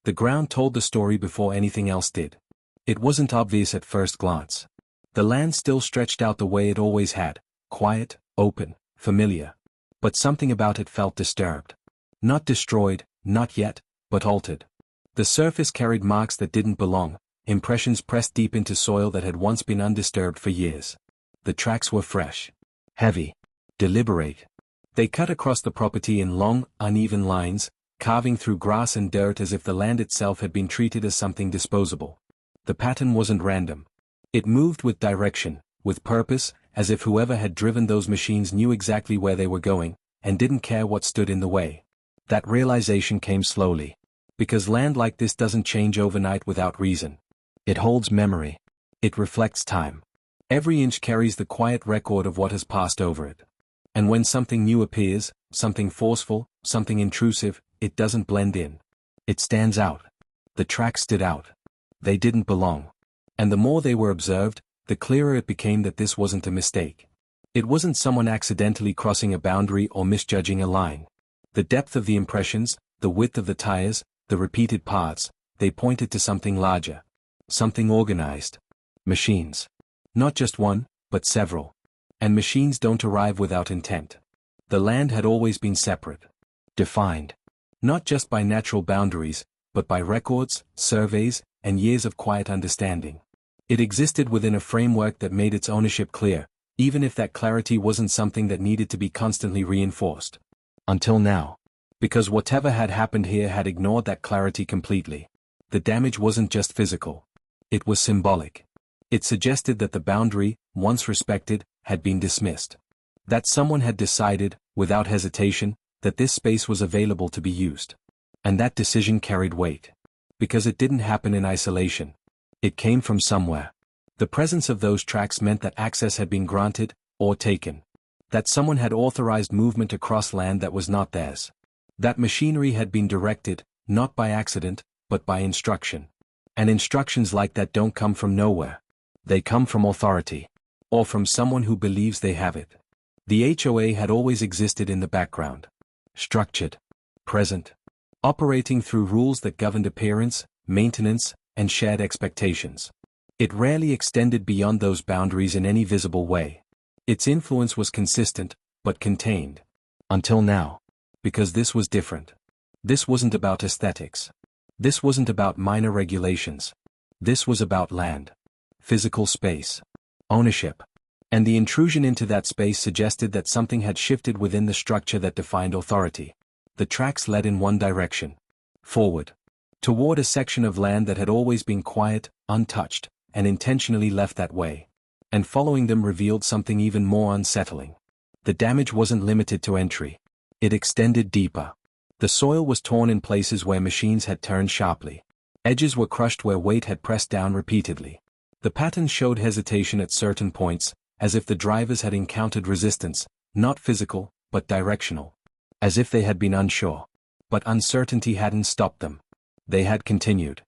The ground told the story before anything else did. It wasn't obvious at first glance. The land still stretched out the way it always had, quiet, open, familiar. But something about it felt disturbed. Not destroyed, not yet, but altered. The surface carried marks that didn't belong, impressions pressed deep into soil that had once been undisturbed for years. The tracks were fresh, heavy, deliberate. They cut across the property in long, uneven lines, carving through grass and dirt as if the land itself had been treated as something disposable. The pattern wasn't random. It moved with direction, with purpose, as if whoever had driven those machines knew exactly where they were going, and didn't care what stood in the way. That realization came slowly. Because land like this doesn't change overnight without reason. It holds memory. It reflects time. Every inch carries the quiet record of what has passed over it. And when something new appears, something forceful, something intrusive, it doesn't blend in. It stands out. The tracks stood out. They didn't belong. And the more they were observed, the clearer it became that this wasn't a mistake. It wasn't someone accidentally crossing a boundary or misjudging a line. The depth of the impressions, the width of the tires, the repeated paths, they pointed to something larger. Something organized. Machines. Not just one, but several. And machines don't arrive without intent. The land had always been separate. Defined. Not just by natural boundaries, but by records, surveys, and years of quiet understanding. It existed within a framework that made its ownership clear, even if that clarity wasn't something that needed to be constantly reinforced. Until now. Because whatever had happened here had ignored that clarity completely. The damage wasn't just physical. It was symbolic. It suggested that the boundary, once respected, had been dismissed. That someone had decided, without hesitation, that this space was available to be used. And that decision carried weight. Because it didn't happen in isolation. It came from somewhere. The presence of those tracks meant that access had been granted, or taken. That someone had authorized movement across land that was not theirs. That machinery had been directed, not by accident, but by instruction. And instructions like that don't come from nowhere. They come from authority. Or from someone who believes they have it. The HOA had always existed in the background. Structured. Present. Operating through rules that governed appearance, maintenance, and shared expectations. It rarely extended beyond those boundaries in any visible way. Its influence was consistent, but contained. Until now. Because this was different. This wasn't about aesthetics. This wasn't about minor regulations. This was about land. Physical space. Ownership. And the intrusion into that space suggested that something had shifted within the structure that defined authority. The tracks led in one direction. Forward. Toward a section of land that had always been quiet, untouched, and intentionally left that way. And following them revealed something even more unsettling. The damage wasn't limited to entry. It extended deeper. The soil was torn in places where machines had turned sharply. Edges were crushed where weight had pressed down repeatedly. The pattern showed hesitation at certain points, as if the drivers had encountered resistance, not physical, but directional. As if they had been unsure. But uncertainty hadn't stopped them. They had continued.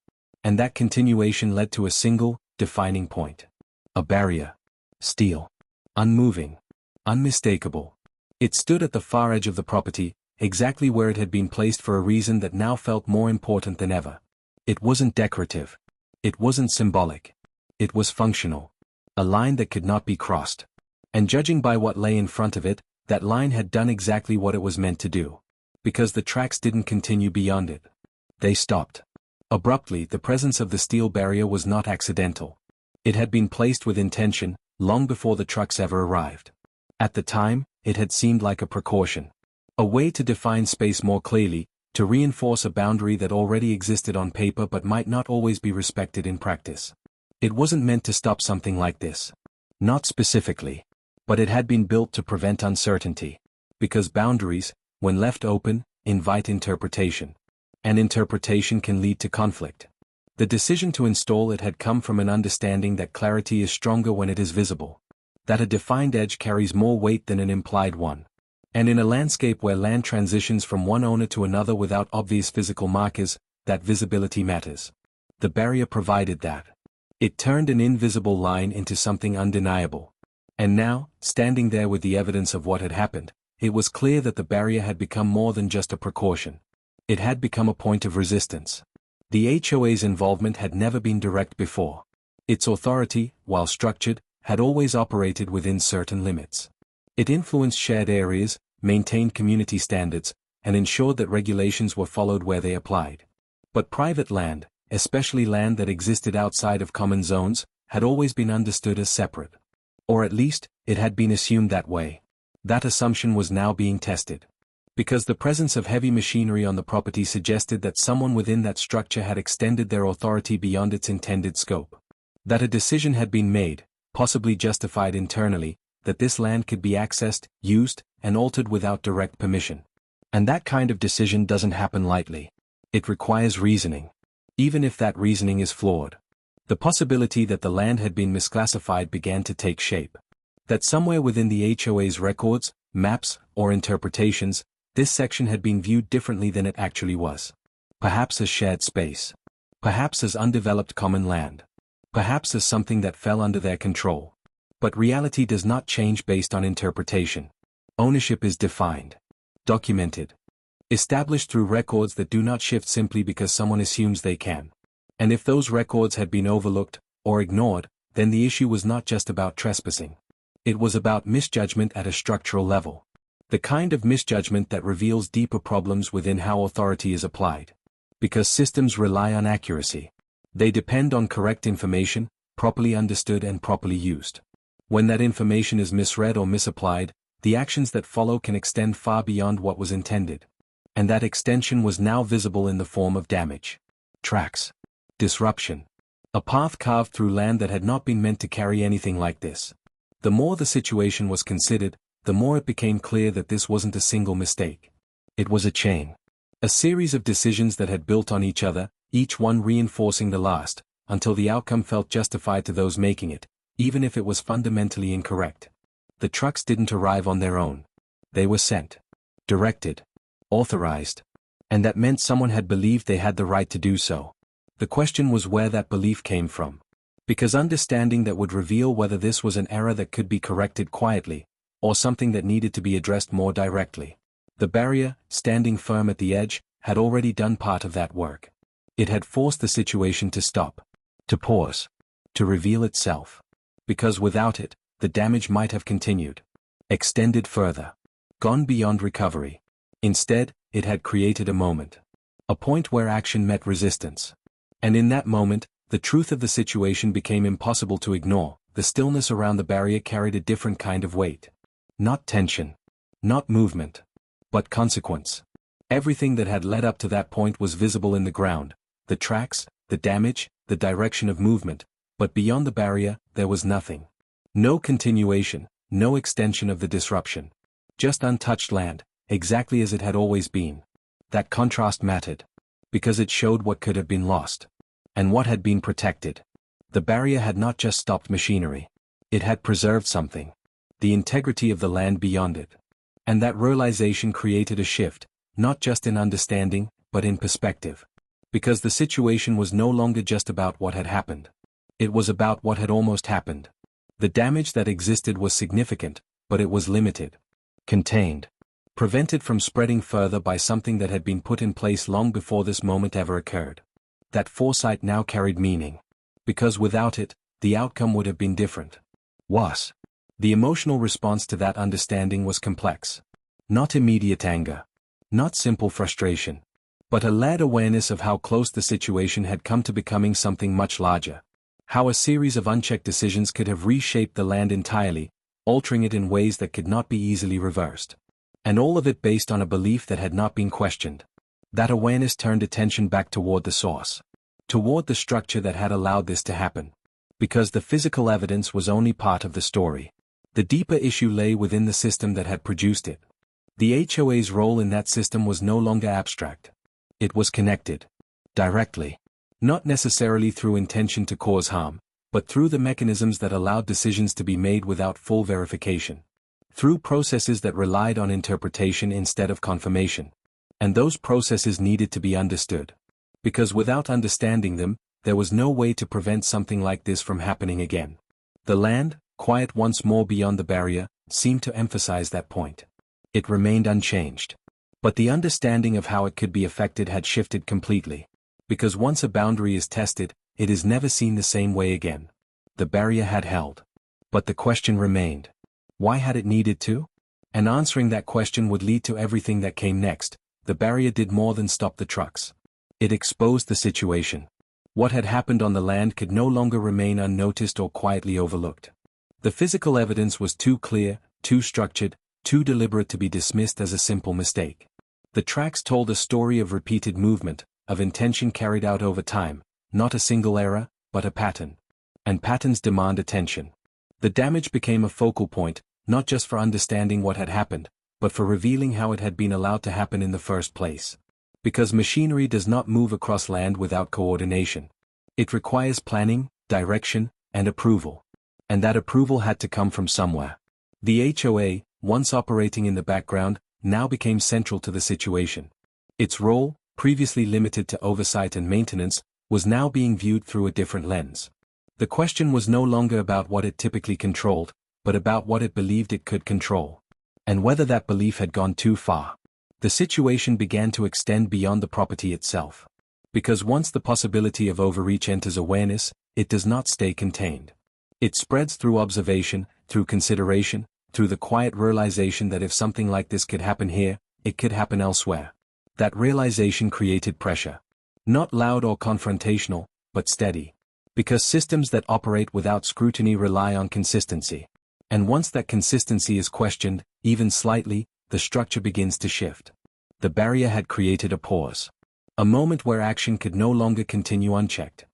And that continuation led to a single, defining point. A barrier. Steel. Unmoving. Unmistakable. It stood at the far edge of the property, exactly where it had been placed for a reason that now felt more important than ever. It wasn't decorative. It wasn't symbolic. It was functional. A line that could not be crossed. And judging by what lay in front of it, that line had done exactly what it was meant to do. Because the tracks didn't continue beyond it. They stopped. Abruptly, the presence of the steel barrier was not accidental. It had been placed with intention, long before the trucks ever arrived. At the time, it had seemed like a precaution. A way to define space more clearly, to reinforce a boundary that already existed on paper but might not always be respected in practice. It wasn't meant to stop something like this. Not specifically. But it had been built to prevent uncertainty. Because boundaries, when left open, invite interpretation. And interpretation can lead to conflict. The decision to install it had come from an understanding that clarity is stronger when it is visible. That a defined edge carries more weight than an implied one. And in a landscape where land transitions from one owner to another without obvious physical markers, that visibility matters. The barrier provided that. It turned an invisible line into something undeniable. And now, standing there with the evidence of what had happened, it was clear that the barrier had become more than just a precaution. It had become a point of resistance. The HOA's involvement had never been direct before. Its authority, while structured, had always operated within certain limits. It influenced shared areas, maintained community standards, and ensured that regulations were followed where they applied. But private land, especially land that existed outside of common zones, had always been understood as separate. Or at least, it had been assumed that way. That assumption was now being tested. Because the presence of heavy machinery on the property suggested that someone within that structure had extended their authority beyond its intended scope. That a decision had been made, possibly justified internally, that this land could be accessed, used, and altered without direct permission. And that kind of decision doesn't happen lightly. It requires reasoning. Even if that reasoning is flawed. The possibility that the land had been misclassified began to take shape. That somewhere within the HOA's records, maps, or interpretations, this section had been viewed differently than it actually was. Perhaps as shared space. Perhaps as undeveloped common land. Perhaps as something that fell under their control. But reality does not change based on interpretation. Ownership is defined. Documented. Established through records that do not shift simply because someone assumes they can. And if those records had been overlooked, or ignored, then the issue was not just about trespassing. It was about misjudgment at a structural level. The kind of misjudgment that reveals deeper problems within how authority is applied. Because systems rely on accuracy. They depend on correct information, properly understood and properly used. When that information is misread or misapplied, the actions that follow can extend far beyond what was intended. And that extension was now visible in the form of damage. Tracks. Disruption. A path carved through land that had not been meant to carry anything like this. The more the situation was considered, the more it became clear that this wasn't a single mistake. It was a chain. A series of decisions that had built on each other, each one reinforcing the last, until the outcome felt justified to those making it, even if it was fundamentally incorrect. The trucks didn't arrive on their own. They were sent. Directed. Authorized. And that meant someone had believed they had the right to do so. The question was where that belief came from. Because understanding that would reveal whether this was an error that could be corrected quietly, or something that needed to be addressed more directly. The barrier, standing firm at the edge, had already done part of that work. It had forced the situation to stop. To pause. To reveal itself. Because without it, the damage might have continued. Extended further. Gone beyond recovery. Instead, it had created a moment. A point where action met resistance. And in that moment, the truth of the situation became impossible to ignore. The stillness around the barrier carried a different kind of weight. Not tension. Not movement. But consequence. Everything that had led up to that point was visible in the ground. The tracks, the damage, the direction of movement. But beyond the barrier, there was nothing. No continuation, no extension of the disruption. Just untouched land, exactly as it had always been. That contrast mattered. Because it showed what could have been lost. And what had been protected. The barrier had not just stopped machinery. It had preserved something. The integrity of the land beyond it. And that realization created a shift, not just in understanding, but in perspective. Because the situation was no longer just about what had happened. It was about what had almost happened. The damage that existed was significant, but it was limited. Contained. Prevented from spreading further by something that had been put in place long before this moment ever occurred. That foresight now carried meaning. Because without it, the outcome would have been different. Was. The emotional response to that understanding was complex. Not immediate anger. Not simple frustration. But a layered awareness of how close the situation had come to becoming something much larger. How a series of unchecked decisions could have reshaped the land entirely, altering it in ways that could not be easily reversed. And all of it based on a belief that had not been questioned. That awareness turned attention back toward the source. Toward the structure that had allowed this to happen. Because the physical evidence was only part of the story. The deeper issue lay within the system that had produced it. The HOA's role in that system was no longer abstract. It was connected. Directly. Not necessarily through intention to cause harm, but through the mechanisms that allowed decisions to be made without full verification. Through processes that relied on interpretation instead of confirmation. And those processes needed to be understood. Because without understanding them, there was no way to prevent something like this from happening again. The land, quiet once more beyond the barrier, seemed to emphasize that point. It remained unchanged. But the understanding of how it could be affected had shifted completely. Because once a boundary is tested, it is never seen the same way again. The barrier had held. But the question remained. Why had it needed to? And answering that question would lead to everything that came next. The barrier did more than stop the trucks. It exposed the situation. What had happened on the land could no longer remain unnoticed or quietly overlooked. The physical evidence was too clear, too structured, too deliberate to be dismissed as a simple mistake. The tracks told a story of repeated movement, of intention carried out over time, not a single error, but a pattern. And patterns demand attention. The damage became a focal point, not just for understanding what had happened, but for revealing how it had been allowed to happen in the first place. Because machinery does not move across land without coordination. It requires planning, direction, and approval. And that approval had to come from somewhere. The HOA, once operating in the background, now became central to the situation. Its role, previously limited to oversight and maintenance, was now being viewed through a different lens. The question was no longer about what it typically controlled, but about what it believed it could control. And whether that belief had gone too far. The situation began to extend beyond the property itself. Because once the possibility of overreach enters awareness, it does not stay contained. It spreads through observation, through consideration, through the quiet realization that if something like this could happen here, it could happen elsewhere. That realization created pressure. Not loud or confrontational, but steady. Because systems that operate without scrutiny rely on consistency. And once that consistency is questioned, even slightly, the structure begins to shift. The barrier had created a pause. A moment where action could no longer continue unchecked.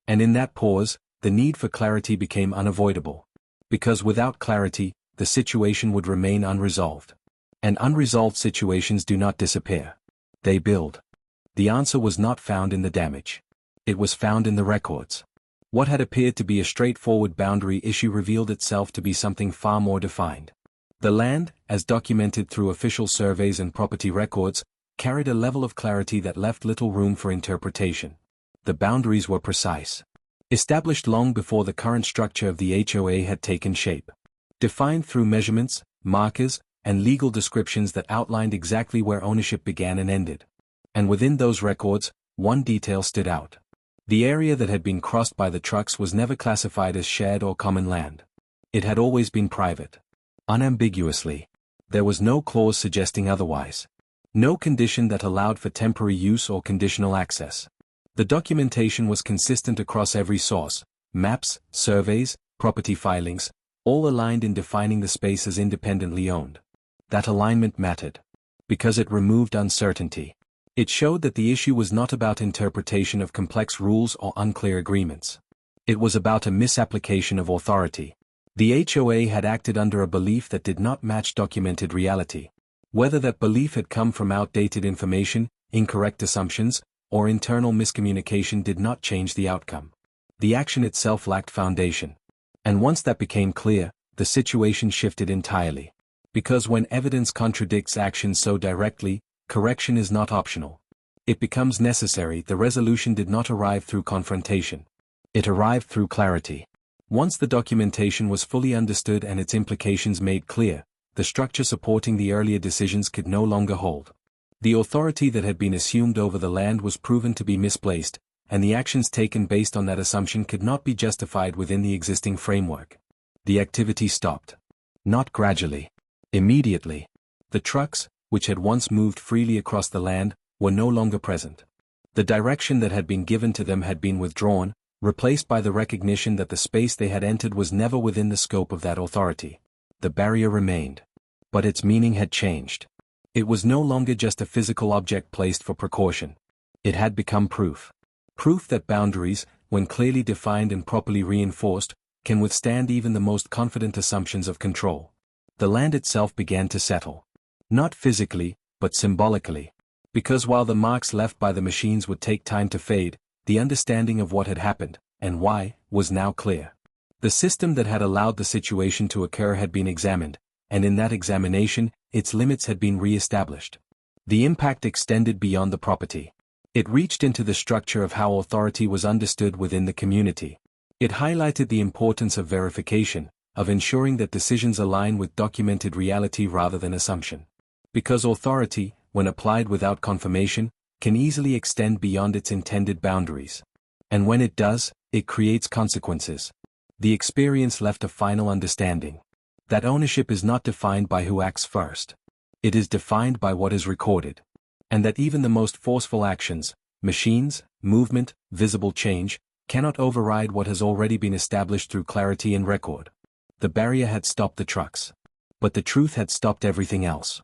And in that pause, the need for clarity became unavoidable. Because without clarity, the situation would remain unresolved. And unresolved situations do not disappear. They build. The answer was not found in the damage. It was found in the records. What had appeared to be a straightforward boundary issue revealed itself to be something far more defined. The land, as documented through official surveys and property records, carried a level of clarity that left little room for interpretation. The boundaries were precise. Established long before the current structure of the HOA had taken shape. Defined through measurements, markers, and legal descriptions that outlined exactly where ownership began and ended. And within those records, one detail stood out. The area that had been crossed by the trucks was never classified as shared or common land. It had always been private. Unambiguously. There was no clause suggesting otherwise. No condition that allowed for temporary use or conditional access. The documentation was consistent across every source: maps, surveys, property filings, all aligned in defining the space as independently owned. That alignment mattered. Because it removed uncertainty. It showed that the issue was not about interpretation of complex rules or unclear agreements. It was about a misapplication of authority. The HOA had acted under a belief that did not match documented reality. Whether that belief had come from outdated information, incorrect assumptions, or internal miscommunication did not change the outcome. The action itself lacked foundation. And once that became clear, the situation shifted entirely. Because when evidence contradicts action so directly, correction is not optional. It becomes necessary. The resolution did not arrive through confrontation. It arrived through clarity. Once the documentation was fully understood and its implications made clear, the structure supporting the earlier decisions could no longer hold. The authority that had been assumed over the land was proven to be misplaced, and the actions taken based on that assumption could not be justified within the existing framework. The activity stopped. Not gradually. Immediately. The trucks, which had once moved freely across the land, were no longer present. The direction that had been given to them had been withdrawn, replaced by the recognition that the space they had entered was never within the scope of that authority. The barrier remained. But its meaning had changed. It was no longer just a physical object placed for precaution. It had become proof. Proof that boundaries, when clearly defined and properly reinforced, can withstand even the most confident assumptions of control. The land itself began to settle. Not physically, but symbolically. Because while the marks left by the machines would take time to fade, the understanding of what had happened, and why, was now clear. The system that had allowed the situation to occur had been examined, and in that examination, its limits had been re-established. The impact extended beyond the property. It reached into the structure of how authority was understood within the community. It highlighted the importance of verification, of ensuring that decisions align with documented reality rather than assumption. Because authority, when applied without confirmation, can easily extend beyond its intended boundaries. And when it does, it creates consequences. The experience left a final understanding. That ownership is not defined by who acts first. It is defined by what is recorded. And that even the most forceful actions, machines, movement, visible change, cannot override what has already been established through clarity and record. The barrier had stopped the trucks. But the truth had stopped everything else.